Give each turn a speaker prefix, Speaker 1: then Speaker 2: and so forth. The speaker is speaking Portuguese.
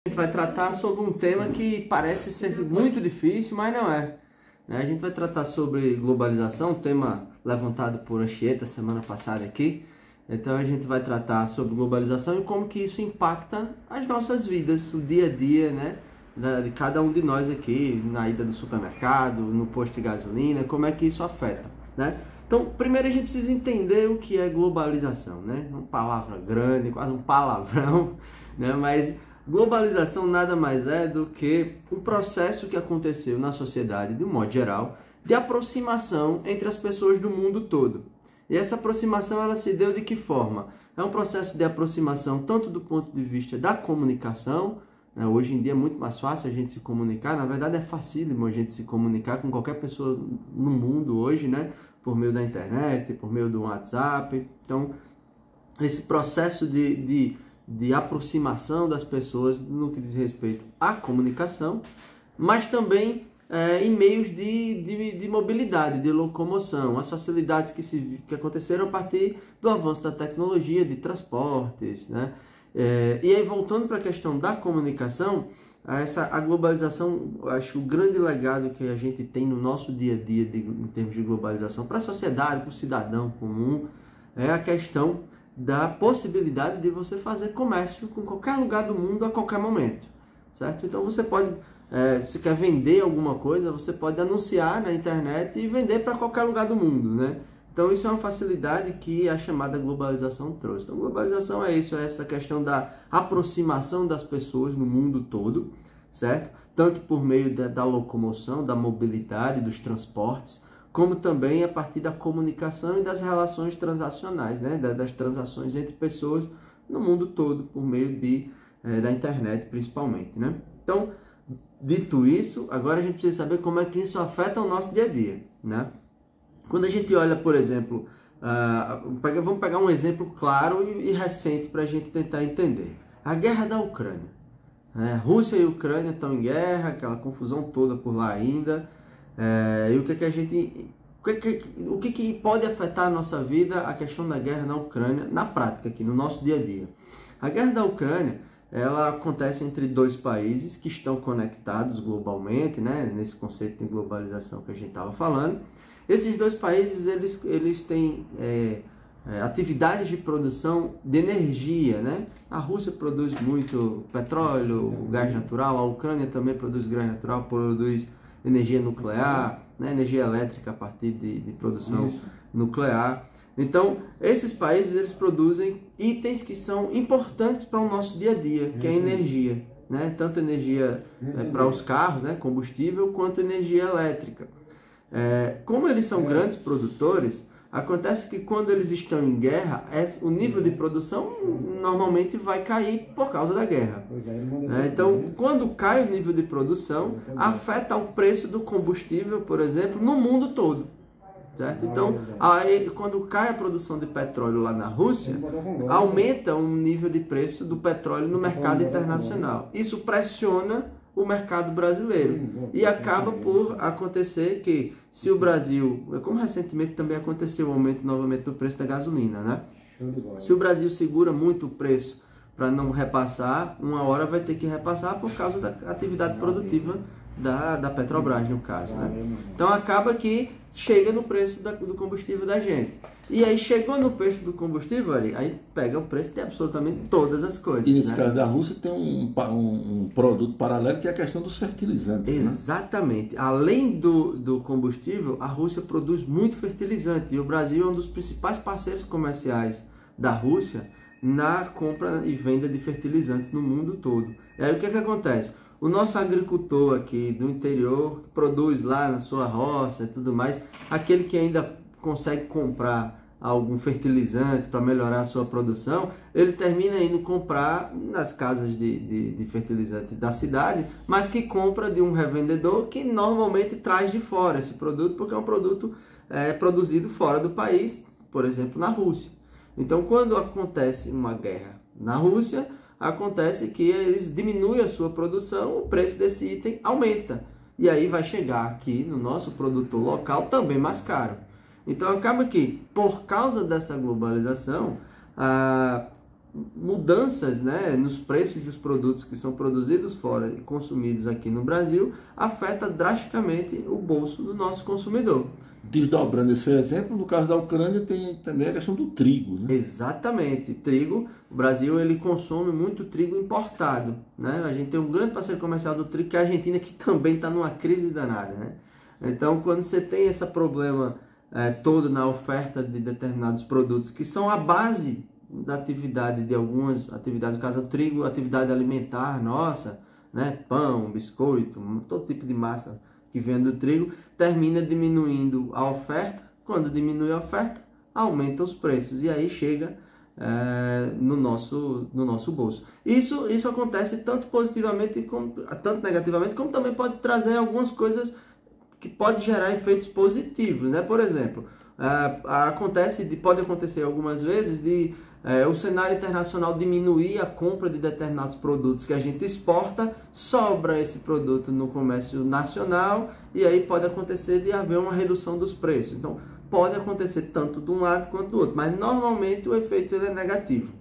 Speaker 1: A gente vai tratar sobre um tema que parece ser muito difícil, mas não é. A gente vai tratar sobre globalização, um tema levantado por Anchieta semana passada aqui. Então a gente vai tratar sobre globalização e como que isso impacta as nossas vidas, o dia a dia, né? De cada um de nós aqui, na ida do supermercado, no posto de gasolina, como é que isso afeta, né? Então, primeiro a gente precisa entender o que é globalização, né? Uma palavra grande, quase um palavrão, né? Mas globalização nada mais é do que um processo que aconteceu na sociedade, de um modo geral, de aproximação entre as pessoas do mundo todo. E essa aproximação ela se deu de que forma? É um processo de aproximação tanto do ponto de vista da comunicação, né? Hoje em dia é muito mais fácil a gente se comunicar, na verdade é facílimo a gente se comunicar com qualquer pessoa no mundo hoje, né? Por meio da internet, por meio do WhatsApp. Então, esse processo de aproximação das pessoas no que diz respeito à comunicação, mas também em meios de mobilidade, de locomoção, as facilidades que aconteceram a partir do avanço da tecnologia, de transportes, né? E aí, voltando para a questão da comunicação, a globalização, acho que o grande legado que a gente tem no nosso dia a dia em termos de globalização para a sociedade, para o cidadão comum, é a questão da possibilidade de você fazer comércio com qualquer lugar do mundo a qualquer momento, certo? Então você pode, você quer vender alguma coisa, você pode anunciar na internet e vender para qualquer lugar do mundo, né? Então isso é uma facilidade que a chamada globalização trouxe. Então globalização é isso, é essa questão da aproximação das pessoas no mundo todo, certo? Tanto por meio da locomoção, da mobilidade, dos transportes, como também a partir da comunicação e das relações transacionais, né? Das transações entre pessoas no mundo todo, por meio da internet principalmente, né? Então, dito isso, agora a gente precisa saber como é que isso afeta o nosso dia a dia, né? Quando a gente olha, por exemplo, vamos pegar um exemplo claro e recente para a gente tentar entender. A guerra da Ucrânia. Rússia e Ucrânia estão em guerra, aquela confusão toda por lá ainda. E o que pode afetar a nossa vida, a questão da guerra na Ucrânia, na prática, aqui no nosso dia a dia? A guerra da Ucrânia, ela acontece entre dois países que estão conectados globalmente, né? Nesse conceito de globalização que a gente estava falando. Esses dois países, eles têm atividades de produção de energia, né? A Rússia produz muito petróleo, gás natural, a Ucrânia também produz gás natural, produz energia nuclear, né? Energia elétrica a partir de produção nuclear. Então, esses países, eles produzem itens que são importantes para o nosso dia a dia, que é a energia, né? Tanto energia para os carros, né? Combustível, quanto energia elétrica. Como eles são grandes produtores, acontece que quando eles estão em guerra, o nível de produção normalmente vai cair por causa da guerra. Então, quando cai o nível de produção, afeta o preço do combustível, por exemplo, no mundo todo. Certo? Então, quando cai a produção de petróleo lá na Rússia, aumenta o nível de preço do petróleo no mercado internacional. Isso pressiona o mercado brasileiro e acaba por acontecer que se o Brasil, como recentemente também aconteceu o aumento novamente do preço da gasolina, né? Se o Brasil segura muito o preço para não repassar, uma hora vai ter que repassar por causa da atividade produtiva da Petrobras, no caso, né? Então acaba que chega no preço do combustível da gente. E aí chegou no preço do combustível, aí pega o preço de absolutamente todas as coisas.
Speaker 2: E nesse caso da Rússia tem um produto paralelo que é a questão dos fertilizantes.
Speaker 1: Exatamente. Né? Além do combustível, a Rússia produz muito fertilizante. E o Brasil é um dos principais parceiros comerciais da Rússia na compra e venda de fertilizantes no mundo todo. E aí o que acontece? O nosso agricultor aqui do interior, que produz lá na sua roça e tudo mais, aquele que ainda consegue comprar algum fertilizante para melhorar a sua produção, ele termina indo comprar nas casas de fertilizantes da cidade, mas que compra de um revendedor que normalmente traz de fora esse produto, porque é um produto produzido fora do país, por exemplo, na Rússia. Então, quando acontece uma guerra na Rússia, acontece que eles diminuem a sua produção, o preço desse item aumenta. E aí vai chegar aqui no nosso produtor local também mais caro. Então acaba que, por causa dessa globalização, mudanças, né, nos preços dos produtos que são produzidos fora e consumidos aqui no Brasil afeta drasticamente o bolso do nosso consumidor.
Speaker 2: Desdobrando esse exemplo, no caso da Ucrânia tem também a questão do trigo, né?
Speaker 1: Exatamente, trigo. O Brasil ele consome muito trigo importado, né? A gente tem um grande parceiro comercial do trigo, que é a Argentina, que também está numa crise danada, né? Então, quando você tem esse problema todo na oferta de determinados produtos que são a base da atividade de algumas atividades, no caso do trigo, atividade alimentar nossa, né? Pão, biscoito, todo tipo de massa que vem do trigo, termina diminuindo a oferta. Quando diminui a oferta, aumenta os preços e aí chega no nosso bolso. Isso acontece tanto positivamente, tanto negativamente, como também pode trazer algumas coisas que pode gerar efeitos positivos, né? Por exemplo, pode acontecer algumas vezes de o cenário internacional diminuir a compra de determinados produtos que a gente exporta, sobra esse produto no comércio nacional e aí pode acontecer de haver uma redução dos preços. Então, pode acontecer tanto de um lado quanto do outro, mas normalmente o efeito ele é negativo.